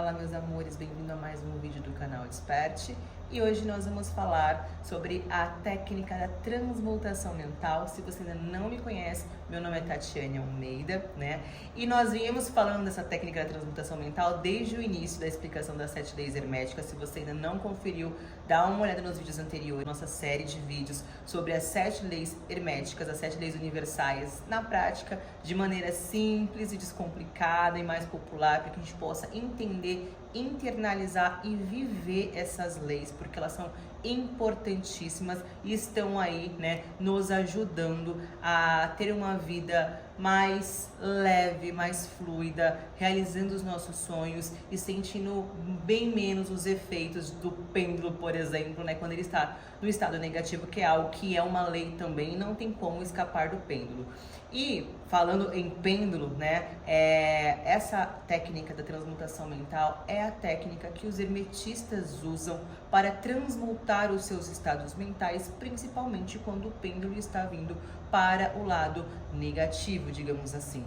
Fala meus amores, bem-vindo a mais um vídeo do canal Desperte. E hoje nós vamos falar sobre a técnica da transmutação mental. Se você ainda não me conhece, meu nome é Tatiane Almeida, né? E nós viemos falando dessa técnica da transmutação mental desde o início da explicação das 7 leis herméticas. Se você ainda não conferiu, dá uma olhada nos vídeos anteriores, nossa série de vídeos sobre as 7 leis herméticas, as 7 leis universais, na prática, de maneira simples e descomplicada e mais popular, para que a gente possa entender, internalizar e viver essas leis, porque elas são importantíssimas e estão aí, né, nos ajudando a ter uma vida mais leve, mais fluida, realizando os nossos sonhos e sentindo bem menos os efeitos do pêndulo, por exemplo, né, quando ele está no estado negativo, que é algo que é uma lei também, não tem como escapar do pêndulo. E falando em pêndulo, né, essa técnica da transmutação mental é a técnica que os hermetistas usam para transmutar os seus estados mentais, principalmente quando o pêndulo está vindo para o lado negativo, digamos assim.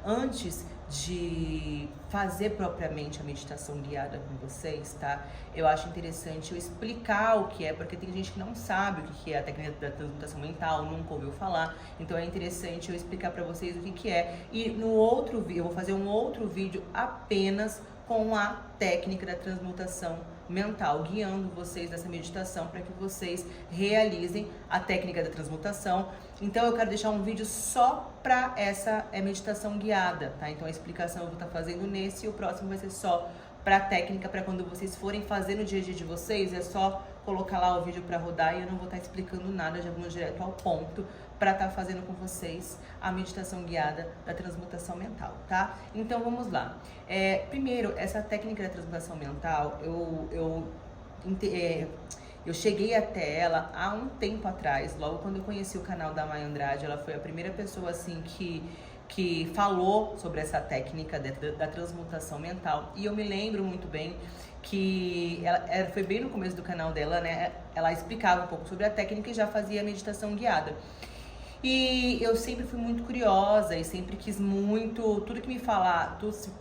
Antes de fazer propriamente a meditação guiada com vocês, tá? Eu acho interessante eu explicar o que é, porque tem gente que não sabe o que é a técnica da transmutação mental, nunca ouviu falar, então é interessante eu explicar para vocês o que é. E no outro vídeo, eu vou fazer um outro vídeo apenas com a técnica da transmutação mental, guiando vocês nessa meditação para que vocês realizem a técnica da transmutação. Então eu quero deixar um vídeo só para essa meditação guiada, tá? Então a explicação eu vou estar fazendo nesse e o próximo vai ser só para a técnica, para quando vocês forem fazer no dia a dia de vocês, é só colocar lá o vídeo para rodar e eu não vou estar explicando nada, já vamos direto ao ponto para estar fazendo com vocês a meditação guiada da transmutação mental, tá? Então vamos lá. Primeiro, essa técnica da transmutação mental, eu cheguei até ela há um tempo atrás, logo quando eu conheci o canal da Maya Andrade. Ela foi a primeira pessoa assim que falou sobre essa técnica da transmutação mental. E eu me lembro muito bem que ela foi bem no começo do canal dela, né? Ela explicava um pouco sobre a técnica e já fazia meditação guiada. E eu sempre fui muito curiosa e sempre quis muito, tudo que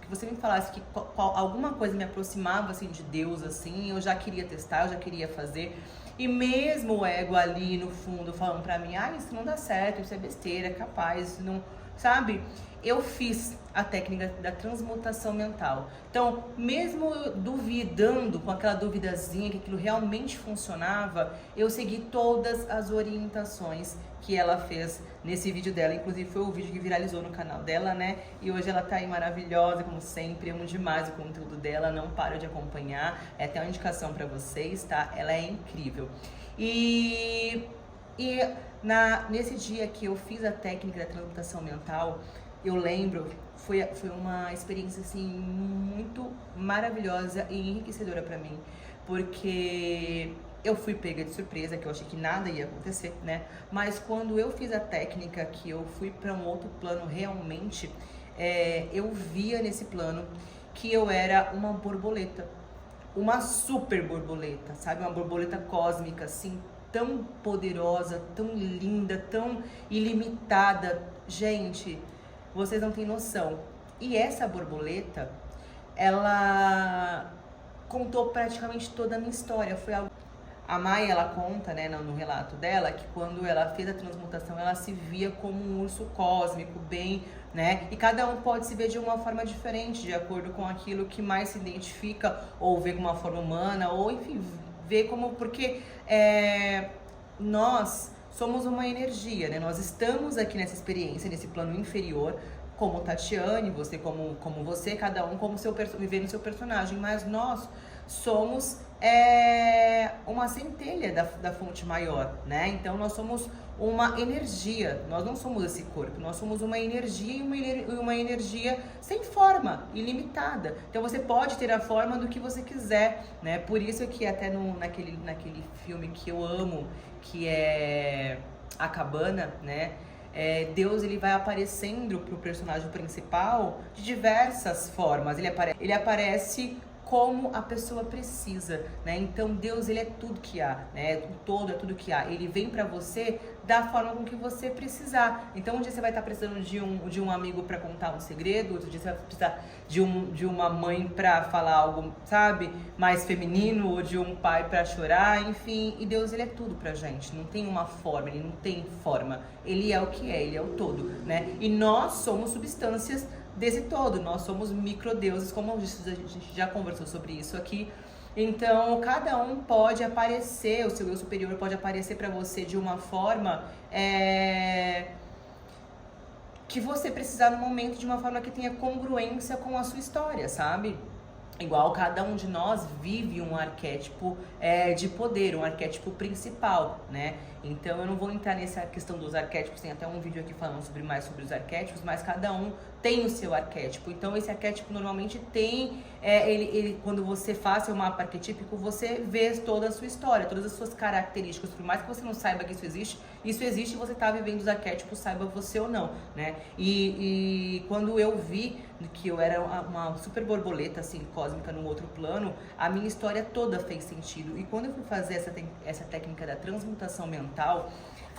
você me falasse que alguma coisa me aproximava assim de Deus, assim, eu já queria testar, eu já queria fazer. E mesmo o ego ali no fundo falando pra mim, isso não dá certo, isso é besteira, é capaz, isso não, sabe? Eu fiz a técnica da transmutação mental. Então, mesmo eu duvidando, com aquela duvidazinha que aquilo realmente funcionava, eu segui todas as orientações que ela fez nesse vídeo dela. Inclusive foi o vídeo que viralizou no canal dela, né? E hoje ela tá aí maravilhosa, como sempre. Amo demais o conteúdo dela, não paro de acompanhar. É até uma indicação pra vocês, tá? Ela é incrível. Nesse dia que eu fiz a técnica da transmutação mental, eu lembro, foi uma experiência assim muito maravilhosa e enriquecedora pra mim, porque eu fui pega de surpresa, que eu achei que nada ia acontecer, né? Mas quando eu fiz a técnica, que eu fui para um outro plano realmente, eu via nesse plano que eu era uma borboleta, uma super borboleta, sabe? Uma borboleta cósmica, assim, tão poderosa, tão linda, tão ilimitada. Gente, vocês não têm noção. E essa borboleta, ela contou praticamente toda a minha história. Foi algo... A Maya, ela conta, né, no relato dela, que quando ela fez a transmutação, ela se via como um urso cósmico, bem, né? E cada um pode se ver de uma forma diferente, de acordo com aquilo que mais se identifica, ou vê como uma forma humana, ou enfim, vê como... Porque nós somos uma energia, né? Nós estamos aqui nessa experiência, nesse plano inferior, como Tatiane, você como você, cada um como vivendo seu personagem, mas nós somos uma centelha da fonte maior, né? Então nós somos uma energia, nós não somos esse corpo, nós somos uma energia e uma energia sem forma, ilimitada. Então você pode ter a forma do que você quiser, né? Por isso que até naquele filme que eu amo, que é A Cabana, né? Deus, ele vai aparecendo pro personagem principal de diversas formas. Ele aparece como a pessoa precisa, né? Então Deus, ele é tudo que há, né? O todo é tudo que há. Ele vem para você da forma com que você precisar. Então um dia você vai estar precisando de um amigo para contar um segredo, outro dia você vai precisar de uma mãe para falar algo, sabe, mais feminino, ou de um pai para chorar, enfim. E Deus, ele é tudo pra gente. Não tem uma forma, ele não tem forma. Ele é o que é, ele é o todo, né? E nós somos substâncias desse todo, nós somos microdeuses, como a gente já conversou sobre isso aqui. Então, cada um pode aparecer, o seu eu superior pode aparecer para você de uma forma que você precisar no momento, de uma forma que tenha congruência com a sua história, sabe? Igual cada um de nós vive um arquétipo de poder, um arquétipo principal, né? Então eu não vou entrar nessa questão dos arquétipos, tem até um vídeo aqui falando mais sobre os arquétipos, mas cada um tem o seu arquétipo. Então esse arquétipo normalmente tem, quando você faz seu mapa arquetípico, você vê toda a sua história, todas as suas características. Por mais que você não saiba que isso existe e você está vivendo os arquétipos, saiba você ou não, né? E quando eu vi que eu era uma super borboleta, assim, cósmica num outro plano, a minha história toda fez sentido. E quando eu fui fazer essa técnica da transmutação mental,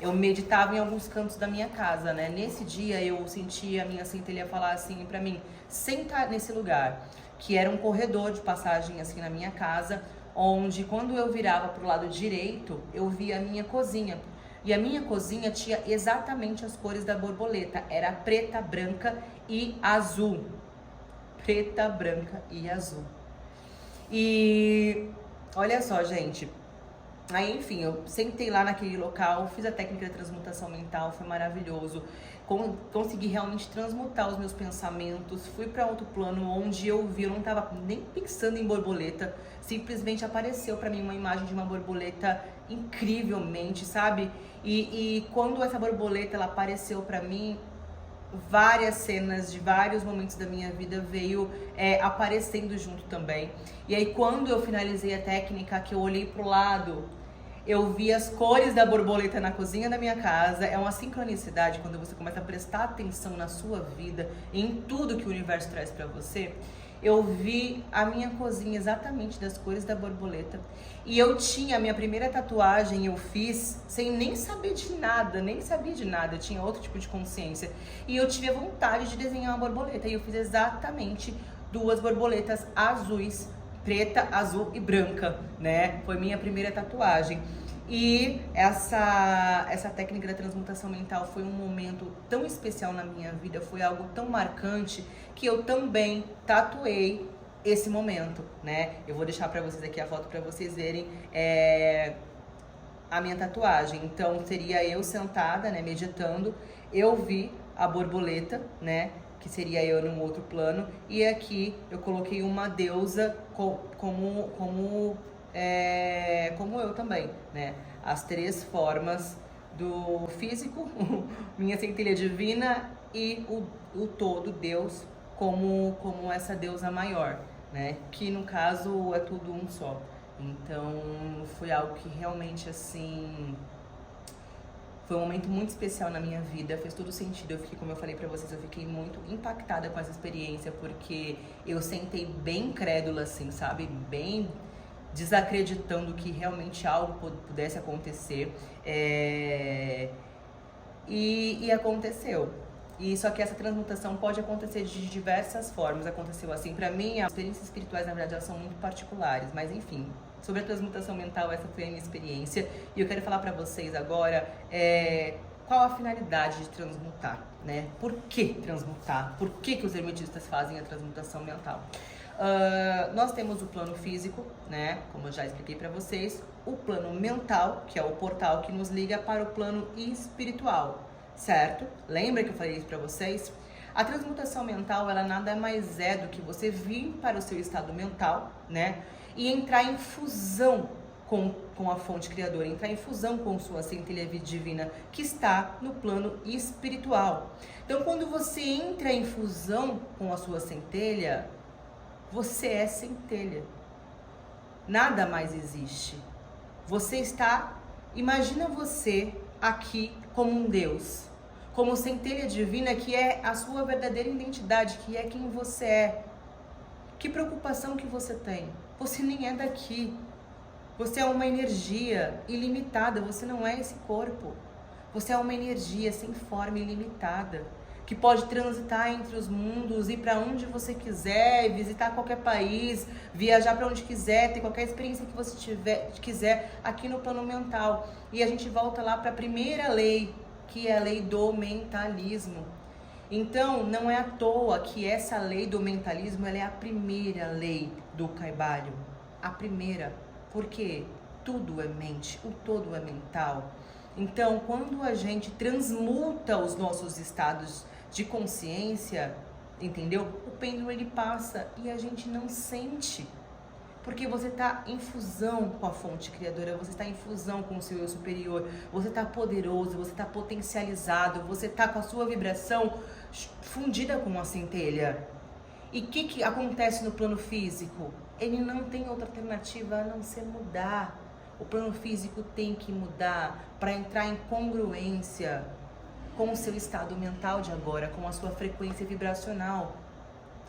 eu meditava em alguns cantos da minha casa, né? Nesse dia eu senti a minha centelha falar assim pra mim: senta nesse lugar, que era um corredor de passagem assim na minha casa, onde quando eu virava pro lado direito, eu via a minha cozinha. E a minha cozinha tinha exatamente as cores da borboleta, era preta, branca e azul. Preta, branca e azul. E olha só, gente. Aí, enfim, eu sentei lá naquele local, fiz a técnica de transmutação mental, foi maravilhoso. Consegui realmente transmutar os meus pensamentos, fui para outro plano onde eu não estava nem pensando em borboleta, simplesmente apareceu para mim uma imagem de uma borboleta incrivelmente, sabe? E quando essa borboleta ela apareceu para mim, várias cenas de vários momentos da minha vida veio aparecendo junto também. E aí quando eu finalizei a técnica, que eu olhei pro lado, eu vi as cores da borboleta na cozinha da minha casa. É uma sincronicidade quando você começa a prestar atenção na sua vida, em tudo que o universo traz pra você. Eu vi a minha cozinha exatamente das cores da borboleta. E eu tinha a minha primeira tatuagem, eu fiz sem nem saber de nada, nem sabia de nada, eu tinha outro tipo de consciência. E eu tive a vontade de desenhar uma borboleta. E eu fiz exatamente 2 borboletas azuis, preta, azul e branca, né? Foi minha primeira tatuagem. E essa técnica da transmutação mental foi um momento tão especial na minha vida, foi algo tão marcante, que eu também tatuei esse momento, né? Eu vou deixar pra vocês aqui a foto pra vocês verem a minha tatuagem. Então seria eu sentada, né, meditando, eu vi a borboleta, né, que seria eu num outro plano, e aqui eu coloquei uma deusa como eu também, né? As 3 formas do físico, minha centelha divina e o todo, Deus, como essa deusa maior, né? Que no caso é tudo um só. Então foi algo que realmente assim foi um momento muito especial na minha vida, fez todo sentido. Eu fiquei, como eu falei pra vocês, eu fiquei muito impactada com essa experiência, porque eu sentei bem incrédula, assim, sabe? Bem desacreditando que realmente algo pudesse acontecer. E aconteceu. E só que essa transmutação pode acontecer de diversas formas. Aconteceu assim pra mim. As experiências espirituais, na verdade, elas são muito particulares, mas enfim. Sobre a transmutação mental, essa foi a minha experiência. E eu quero falar pra vocês agora qual a finalidade de transmutar, né? Por que transmutar? Por que os hermetistas fazem a transmutação mental? Nós temos o plano físico, né? Como eu já expliquei pra vocês. O plano mental, que é o portal que nos liga para o plano espiritual, certo? Lembra que eu falei isso pra vocês? A transmutação mental, ela nada mais é do que você vir para o seu estado mental, né? E entrar em fusão com a fonte criadora, entrar em fusão com sua centelha divina, que está no plano espiritual. Então, quando você entra em fusão com a sua centelha, você é centelha. Nada mais existe. Você está... Imagina você aqui como um Deus, como centelha divina, que é a sua verdadeira identidade, que é quem você é. Que preocupação que você tem? Você nem é daqui. Você é uma energia ilimitada, você não é esse corpo. Você é uma energia sem forma ilimitada, que pode transitar entre os mundos, ir para onde você quiser, visitar qualquer país, viajar para onde quiser, ter qualquer experiência que você quiser aqui no plano mental. E a gente volta lá para a primeira lei, que é a lei do mentalismo. Então, não é à toa que essa lei do mentalismo, ela é a primeira lei do Kybalion. A primeira. Porque tudo é mente, o todo é mental. Então, quando a gente transmuta os nossos estados de consciência, entendeu? O pêndulo ele passa e a gente não sente. Porque você está em fusão com a fonte criadora, você está em fusão com o seu eu superior, você está poderoso, você está potencializado, você está com a sua vibração fundida com uma centelha. E o que acontece no plano físico? Ele não tem outra alternativa a não ser mudar. O plano físico tem que mudar para entrar em congruência com o seu estado mental de agora, com a sua frequência vibracional,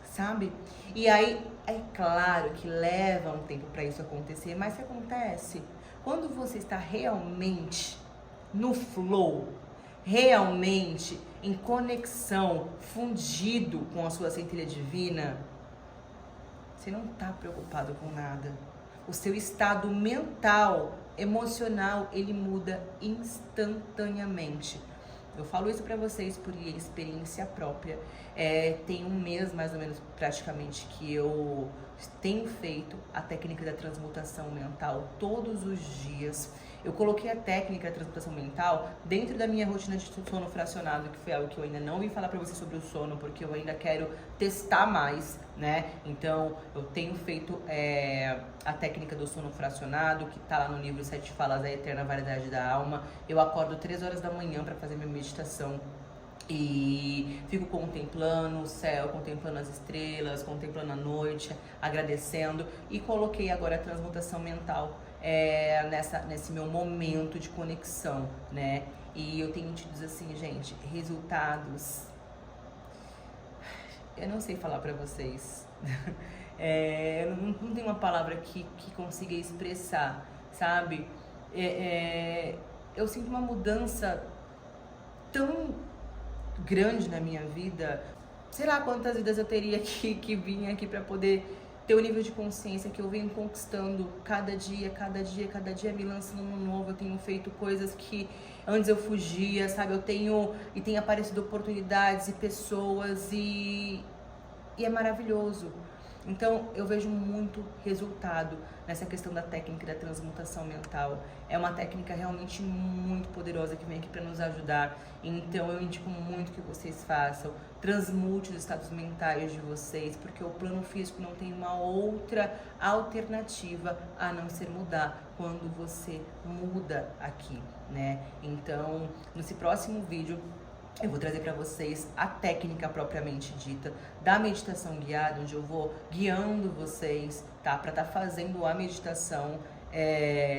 sabe? E aí, é claro que leva um tempo para isso acontecer, mas o que acontece? Quando você está realmente no flow, realmente em conexão, fundido com a sua centelha divina, você não está preocupado com nada. O seu estado mental, emocional, ele muda instantaneamente. Eu falo isso para vocês por experiência própria. Tem um mês, mais ou menos, praticamente, que eu tenho feito a técnica da transmutação mental todos os dias. Eu coloquei a técnica da transmutação mental dentro da minha rotina de sono fracionado, que foi algo que eu ainda não vim falar pra vocês sobre o sono, porque eu ainda quero testar mais, né? Então, eu tenho feito a técnica do sono fracionado, que tá lá no livro Sete Falas da Eterna Variedade da Alma. Eu acordo 3 horas da manhã pra fazer minha meditação. E fico contemplando o céu, contemplando as estrelas, contemplando a noite, agradecendo. E coloquei agora a transmutação mental nesse meu momento de conexão, né? E eu tenho te dizer assim, gente, resultados... Eu não sei falar pra vocês. Não tem uma palavra que consiga expressar, sabe? Eu sinto uma mudança tão grande na minha vida. Sei lá quantas vidas eu teria que vir aqui pra poder ter o nível de consciência que eu venho conquistando cada dia, me lançando no novo. Eu tenho feito coisas que antes eu fugia, sabe? Tenho aparecido oportunidades e pessoas e é maravilhoso. Então, eu vejo muito resultado nessa questão da técnica da transmutação mental. É uma técnica realmente muito poderosa que vem aqui para nos ajudar. Então, eu indico muito que vocês façam. Transmute os estados mentais de vocês, porque o plano físico não tem uma outra alternativa a não ser mudar quando você muda aqui, né? Então, nesse próximo vídeo, eu vou trazer para vocês a técnica propriamente dita da meditação guiada, onde eu vou guiando vocês, tá? Para estar fazendo a meditação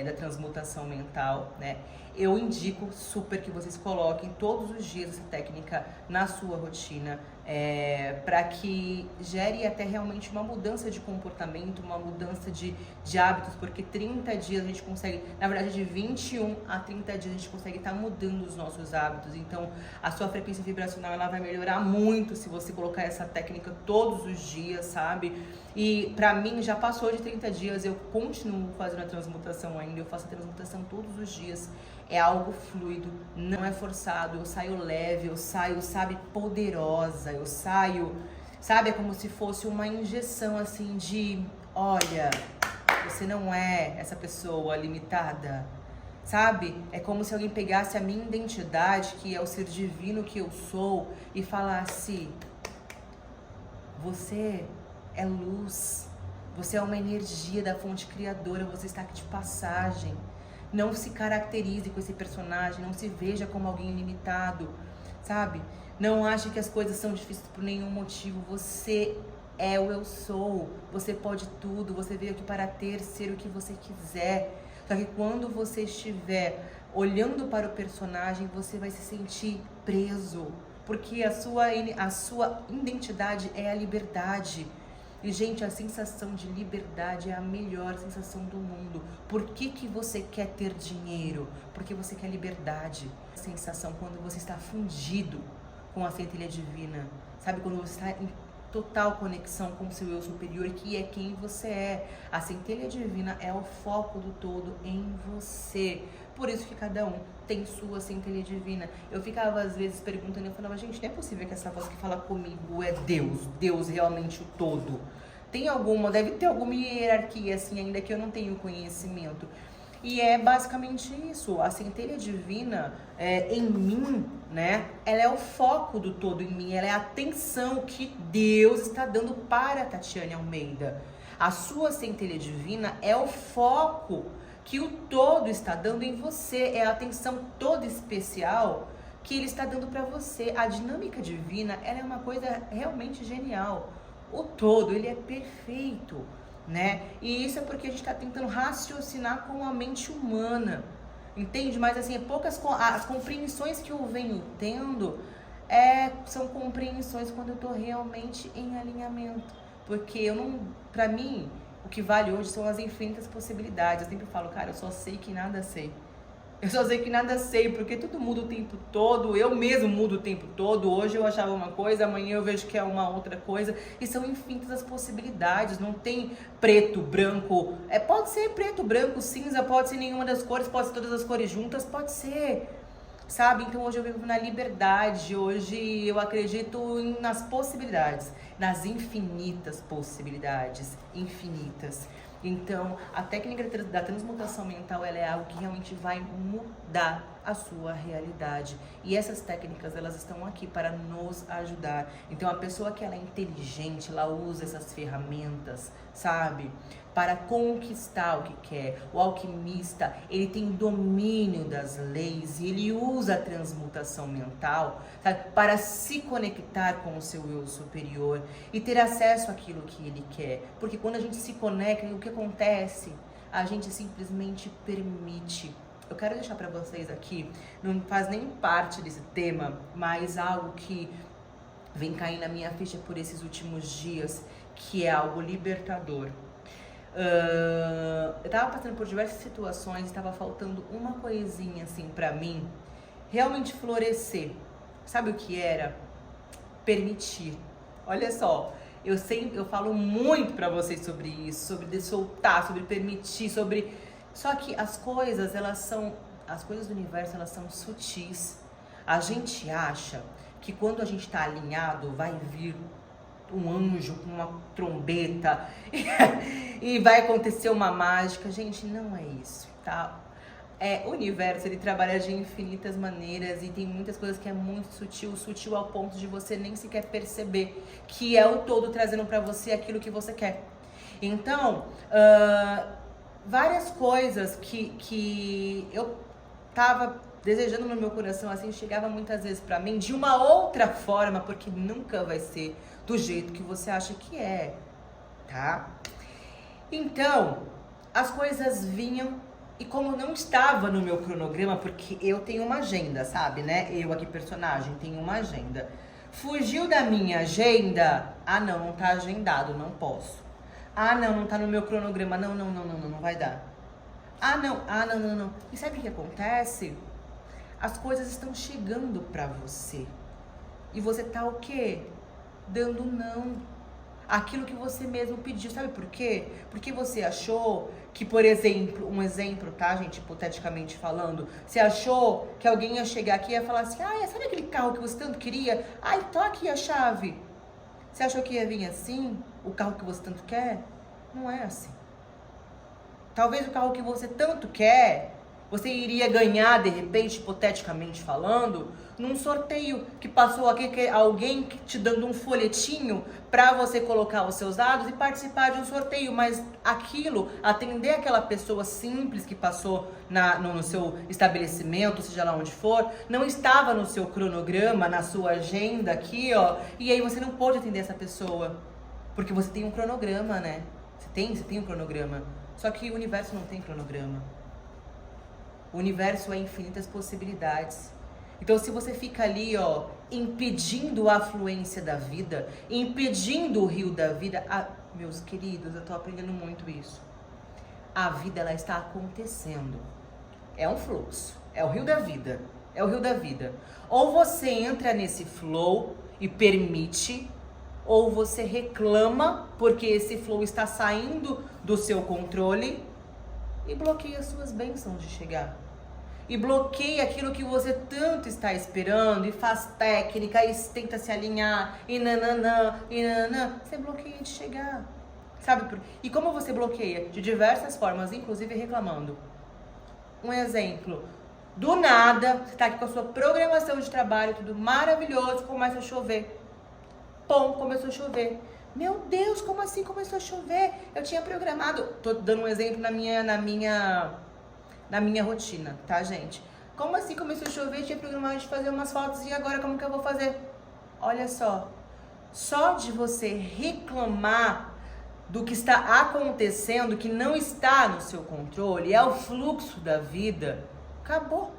da transmutação mental, né? Eu indico super que vocês coloquem todos os dias essa técnica na sua rotina, para que gere até realmente uma mudança de comportamento, uma mudança de hábitos, porque 30 dias a gente consegue, na verdade de 21 a 30 dias a gente consegue estar mudando os nossos hábitos. Então a sua frequência vibracional ela vai melhorar muito se você colocar essa técnica todos os dias, sabe? E pra mim já passou de 30 dias, eu continuo fazendo a transmutação ainda, eu faço a transmutação todos os dias. É algo fluido, não é forçado, eu saio leve, eu saio, sabe, poderosa, eu saio, sabe, é como se fosse uma injeção assim de, olha, você não é essa pessoa limitada, sabe? É como se alguém pegasse a minha identidade, que é o ser divino que eu sou, e falasse, você é luz, você é uma energia da fonte criadora, você está aqui de passagem. Não se caracterize com esse personagem, não se veja como alguém limitado, sabe? Não ache que as coisas são difíceis por nenhum motivo. Você é o eu sou, você pode tudo, você veio aqui para ser o que você quiser. Só que quando você estiver olhando para o personagem, você vai se sentir preso, porque a sua identidade é a liberdade. E, gente, a sensação de liberdade é a melhor sensação do mundo. Por que que você quer ter dinheiro? Porque você quer liberdade. A sensação quando você está fundido com a centelha divina. Sabe, quando você está em total conexão com o seu eu superior, que é quem você é. A centelha divina é o foco do todo em você. Por isso que cada um tem sua centelha divina. Eu ficava às vezes perguntando, eu falava, gente, não é possível que essa voz que fala comigo é Deus, Deus realmente o todo. Deve ter alguma hierarquia assim ainda que eu não tenho conhecimento. E é basicamente isso, a centelha divina em mim, né? Ela é o foco do todo em mim, ela é a atenção que Deus está dando para a Tatiane Almeida. A sua centelha divina é o foco que o todo está dando em você, é a atenção toda especial que ele está dando para você. A dinâmica divina, ela é uma coisa realmente genial. O todo, ele é perfeito, né? E isso é porque a gente está tentando raciocinar com a mente humana, entende? Mas assim, as compreensões que eu venho tendo são compreensões quando eu tô realmente em alinhamento, porque pra mim, o que vale hoje são as infinitas possibilidades. Eu sempre falo, cara, eu só sei que nada sei. Eu só sei que nada sei, porque tudo muda o tempo todo, eu mesmo mudo o tempo todo. Hoje eu achava uma coisa, amanhã eu vejo que é uma outra coisa. E são infinitas as possibilidades, não tem preto, branco. Pode ser preto, branco, cinza, pode ser nenhuma das cores, pode ser todas as cores juntas, pode ser, sabe? Então hoje eu vivo na liberdade, hoje eu acredito nas possibilidades, nas infinitas possibilidades, infinitas. Então, a técnica da transmutação mental, ela é algo que realmente vai mudar a sua realidade. E essas técnicas, elas estão aqui para nos ajudar. Então, a pessoa que ela é inteligente, ela usa essas ferramentas, sabe? Para conquistar o que quer. O alquimista, ele tem domínio das leis e ele usa a transmutação mental, sabe? Para se conectar com o seu eu superior e ter acesso àquilo que ele quer. Porque quando a gente se conecta, o que acontece? A gente simplesmente permite. Eu quero deixar para vocês aqui, não faz nem parte desse tema, mas algo que vem caindo na minha ficha por esses últimos dias, que é algo libertador. Eu tava passando por diversas situações, estava faltando uma coisinha assim pra mim realmente florescer. Sabe o que era? Permitir. Olha só, eu falo muito pra vocês sobre isso, sobre soltar, sobre permitir, só que as coisas do universo, elas são sutis. A gente acha que quando a gente tá alinhado, vai vir um anjo com uma trombeta e vai acontecer uma mágica. Gente, não é isso, tá? O universo, ele trabalha de infinitas maneiras e tem muitas coisas que é muito sutil ao ponto de você nem sequer perceber que é o todo trazendo pra você aquilo que você quer. Então, várias coisas que eu tava desejando no meu coração, assim, chegava muitas vezes pra mim de uma outra forma, porque nunca vai ser do jeito que você acha que é, tá? Então, as coisas vinham e como não estava no meu cronograma, porque eu tenho uma agenda, sabe, né? Eu aqui, personagem, tenho uma agenda. Fugiu da minha agenda, não tá agendado, não posso. Não tá no meu cronograma, não vai dar. Não. E sabe o que acontece? As coisas estão chegando pra você. E você tá o quê? Dando não. Aquilo que você mesmo pediu. Sabe por quê? Porque você achou que, por exemplo, um exemplo, tá, gente? Hipoteticamente falando. Você achou que alguém ia chegar aqui e ia falar assim, sabe aquele carro que você tanto queria? Tá aqui a chave. Você achou que ia vir assim? O carro que você tanto quer? Não é assim. Talvez o carro que você tanto quer, você iria ganhar, de repente, hipoteticamente falando, num sorteio que passou aqui, que alguém te dando um folhetinho para você colocar os seus dados e participar de um sorteio. Mas aquilo, atender aquela pessoa simples que passou no seu estabelecimento, seja lá onde for, não estava no seu cronograma, na sua agenda aqui, ó. E aí você não pôde atender essa pessoa, porque você tem um cronograma, né? Você tem um cronograma. Só que o universo não tem cronograma. O universo é infinitas possibilidades. Então, se você fica ali, ó, impedindo a fluência da vida, impedindo o rio da vida, meus queridos, eu tô aprendendo muito isso. A vida, ela está acontecendo. É um fluxo, é o rio da vida, é o rio da vida. Ou você entra nesse flow e permite, ou você reclama porque esse flow está saindo do seu controle e bloqueia as suas bênçãos de chegar. E bloqueia aquilo que você tanto está esperando e faz técnica e tenta se alinhar e nananã, e nananã. Você bloqueia de chegar. Sabe? E como você bloqueia? De diversas formas, inclusive reclamando. Um exemplo. Do nada, você está aqui com a sua programação de trabalho, tudo maravilhoso, começa a chover. Pum, começou a chover. Meu Deus, como assim começou a chover? Eu tinha programado, tô dando um exemplo na minha rotina, tá, gente? Como assim começou a chover? Eu tinha programado de fazer umas fotos e agora como que eu vou fazer? Olha só de você reclamar do que está acontecendo, que não está no seu controle, é o fluxo da vida, acabou.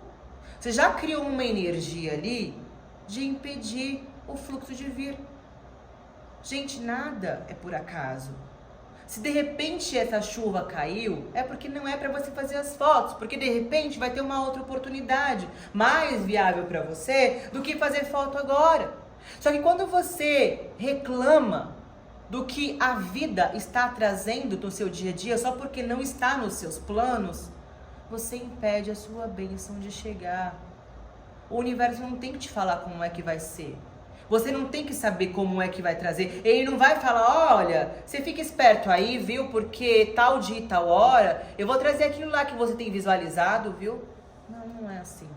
Você já criou uma energia ali de impedir o fluxo de vir. Gente, nada é por acaso. Se de repente essa chuva caiu, é porque não é para você fazer as fotos, porque de repente vai ter uma outra oportunidade mais viável para você do que fazer foto agora. Só que quando você reclama do que a vida está trazendo no seu dia a dia só porque não está nos seus planos, você impede a sua bênção de chegar. O universo não tem que te falar como é que vai ser. Você não tem que saber como é que vai trazer. Ele não vai falar, olha, você fica esperto aí, viu? Porque tal dia e tal hora, eu vou trazer aquilo lá que você tem visualizado, viu? Não é assim.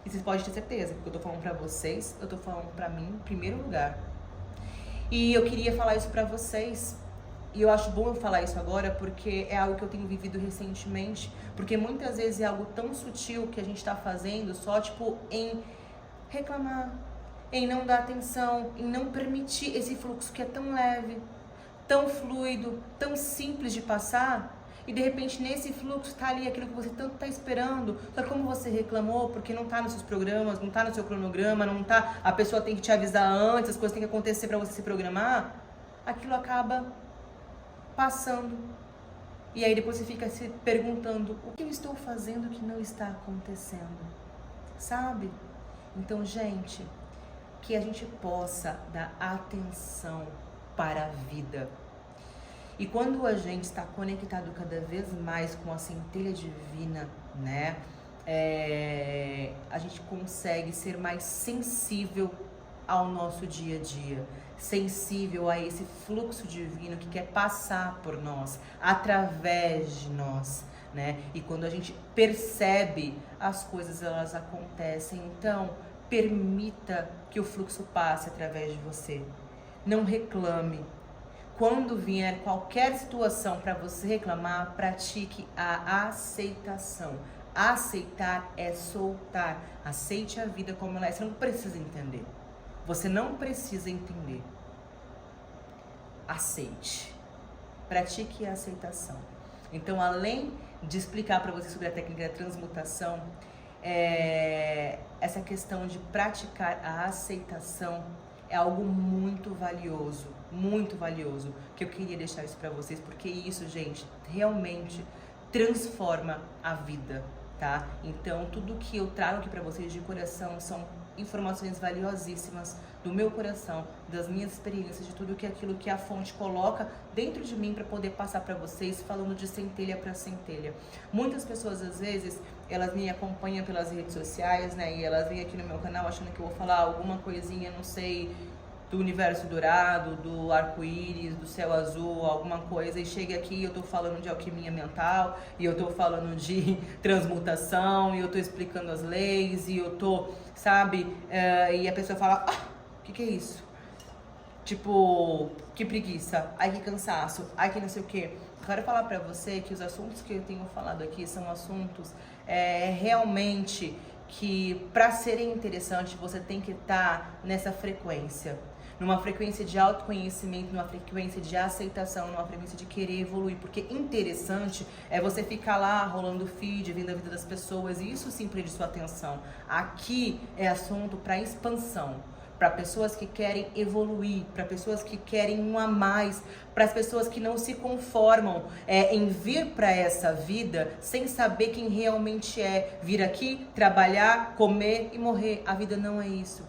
E vocês podem ter certeza, porque eu tô falando pra vocês, eu tô falando pra mim em primeiro lugar. E eu queria falar isso pra vocês. E eu acho bom eu falar isso agora, porque é algo que eu tenho vivido recentemente. Porque muitas vezes é algo tão sutil que a gente tá fazendo só, tipo, em reclamar, em não dar atenção, em não permitir esse fluxo que é tão leve, tão fluido, tão simples de passar. E de repente nesse fluxo tá ali aquilo que você tanto tá esperando, só que como você reclamou, porque não tá nos seus programas, não tá no seu cronograma, não tá, a pessoa tem que te avisar antes, as coisas têm que acontecer para você se programar, aquilo acaba passando. E aí depois você fica se perguntando, o que eu estou fazendo que não está acontecendo? Sabe? Então, gente, que a gente possa dar atenção para a vida. E quando a gente está conectado cada vez mais com a centelha divina, né? A gente consegue ser mais sensível ao nosso dia a dia, sensível a esse fluxo divino que quer passar por nós, através de nós, né? E quando a gente percebe, as coisas elas acontecem. Então, permita que o fluxo passe através de você. Não reclame. Quando vier qualquer situação para você reclamar, pratique a aceitação. Aceitar é soltar. Aceite a vida como ela é. Você não precisa entender. Você não precisa entender. Aceite. Pratique a aceitação. Então, além de explicar para você sobre a técnica da transmutação, essa questão de praticar a aceitação é algo muito valioso, que eu queria deixar isso pra vocês, porque isso, gente, realmente transforma a vida, tá? Então, tudo que eu trago aqui pra vocês de coração são informações valiosíssimas do meu coração, das minhas experiências, de tudo que aquilo que a fonte coloca dentro de mim para poder passar para vocês, falando de centelha para centelha. Muitas pessoas, às vezes, elas me acompanham pelas redes sociais, né, e elas vêm aqui no meu canal achando que eu vou falar alguma coisinha, não sei, do universo dourado, do arco-íris, do céu azul, alguma coisa, e chega aqui e eu tô falando de alquimia mental, e eu tô falando de transmutação, e eu tô explicando as leis, e eu tô, sabe, e a pessoa fala, o que é isso? Tipo, que preguiça, ai que cansaço, ai que não sei o que. Quero falar pra você que os assuntos que eu tenho falado aqui são assuntos realmente que, pra serem interessantes, você tem que estar nessa frequência. Numa frequência de autoconhecimento, numa frequência de aceitação, numa frequência de querer evoluir. Porque interessante é você ficar lá rolando feed, vendo a vida das pessoas, e isso sim prende sua atenção. Aqui é assunto para expansão, para pessoas que querem evoluir, para pessoas que querem um a mais, para as pessoas que não se conformam em vir para essa vida sem saber quem realmente é. Vir aqui, trabalhar, comer e morrer. A vida não é isso.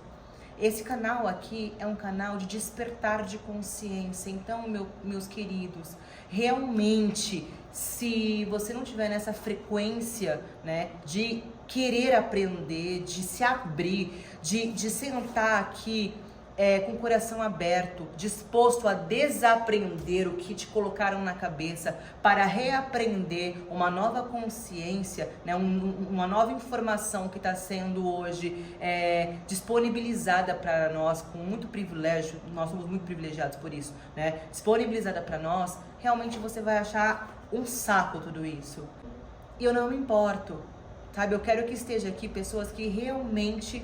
Esse canal aqui é um canal de despertar de consciência. Então, meus queridos, realmente, se você não tiver nessa frequência, né, de querer aprender, de se abrir, de sentar aqui com o coração aberto, disposto a desaprender o que te colocaram na cabeça para reaprender uma nova consciência, né, uma nova informação que está sendo hoje disponibilizada para nós com muito privilégio. Nós somos muito privilegiados por isso, né? Disponibilizada para nós, realmente você vai achar um saco tudo isso. E eu não me importo, sabe? Eu quero que esteja aqui pessoas que realmente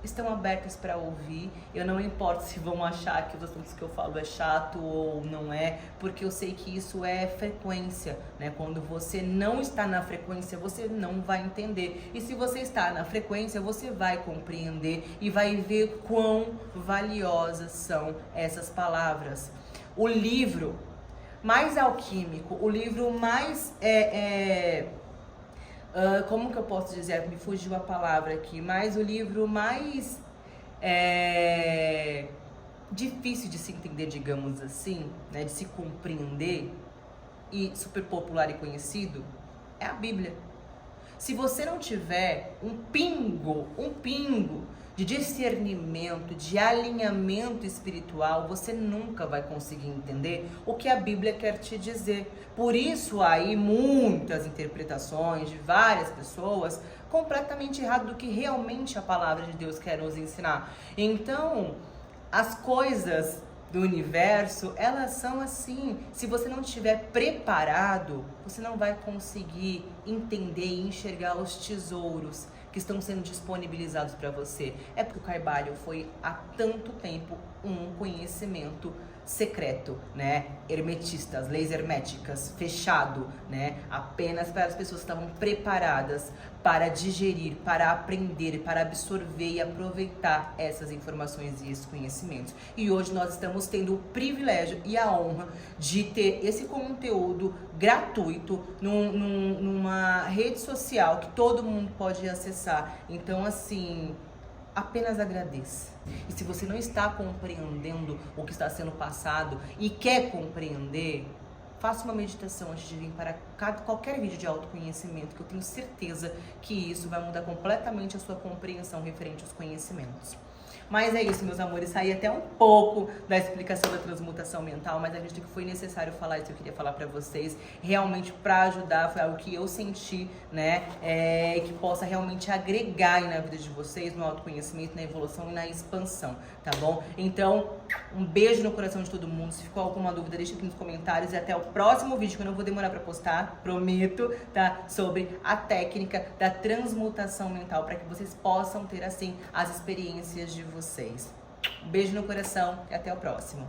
estão abertas para ouvir. Eu não importo se vão achar que os assuntos que eu falo é chato ou não é, porque eu sei que isso é frequência, né? Quando você não está na frequência, você não vai entender. E se você está na frequência, você vai compreender e vai ver quão valiosas são essas palavras. O livro mais alquímico, o livro mais como que eu posso dizer? Me fugiu a palavra aqui. Mas o livro mais difícil de se entender, digamos assim, né, de se compreender e super popular e conhecido é a Bíblia. Se você não tiver um pingo de discernimento, de alinhamento espiritual, você nunca vai conseguir entender o que a Bíblia quer te dizer. Por isso aí muitas interpretações de várias pessoas completamente errado do que realmente a palavra de Deus quer nos ensinar. Então, as coisas do universo, elas são assim. Se você não estiver preparado, você não vai conseguir entender e enxergar os tesouros que estão sendo disponibilizados para você. É porque o Carvalho foi há tanto tempo um conhecimento secreto, né? Hermetistas, leis herméticas, fechado, né? Apenas para as pessoas que estavam preparadas para digerir, para aprender, para absorver e aproveitar essas informações e esses conhecimentos. E hoje nós estamos tendo o privilégio e a honra de ter esse conteúdo gratuito numa rede social que todo mundo pode acessar. Então, assim, apenas agradeça. E se você não está compreendendo o que está sendo passado e quer compreender, faça uma meditação antes de vir para qualquer vídeo de autoconhecimento, que eu tenho certeza que isso vai mudar completamente a sua compreensão referente aos conhecimentos. Mas é isso, meus amores, saí até um pouco da explicação da transmutação mental, mas a gente que foi necessário falar isso, eu queria falar pra vocês, realmente pra ajudar, foi algo que eu senti, né, que possa realmente agregar aí na vida de vocês, no autoconhecimento, na evolução e na expansão, tá bom? Então, um beijo no coração de todo mundo, se ficou alguma dúvida, deixa aqui nos comentários e até o próximo vídeo, que eu não vou demorar pra postar, prometo, tá? Sobre a técnica da transmutação mental, para que vocês possam ter, assim, as experiências de vocês. Um beijo no coração e até o próximo.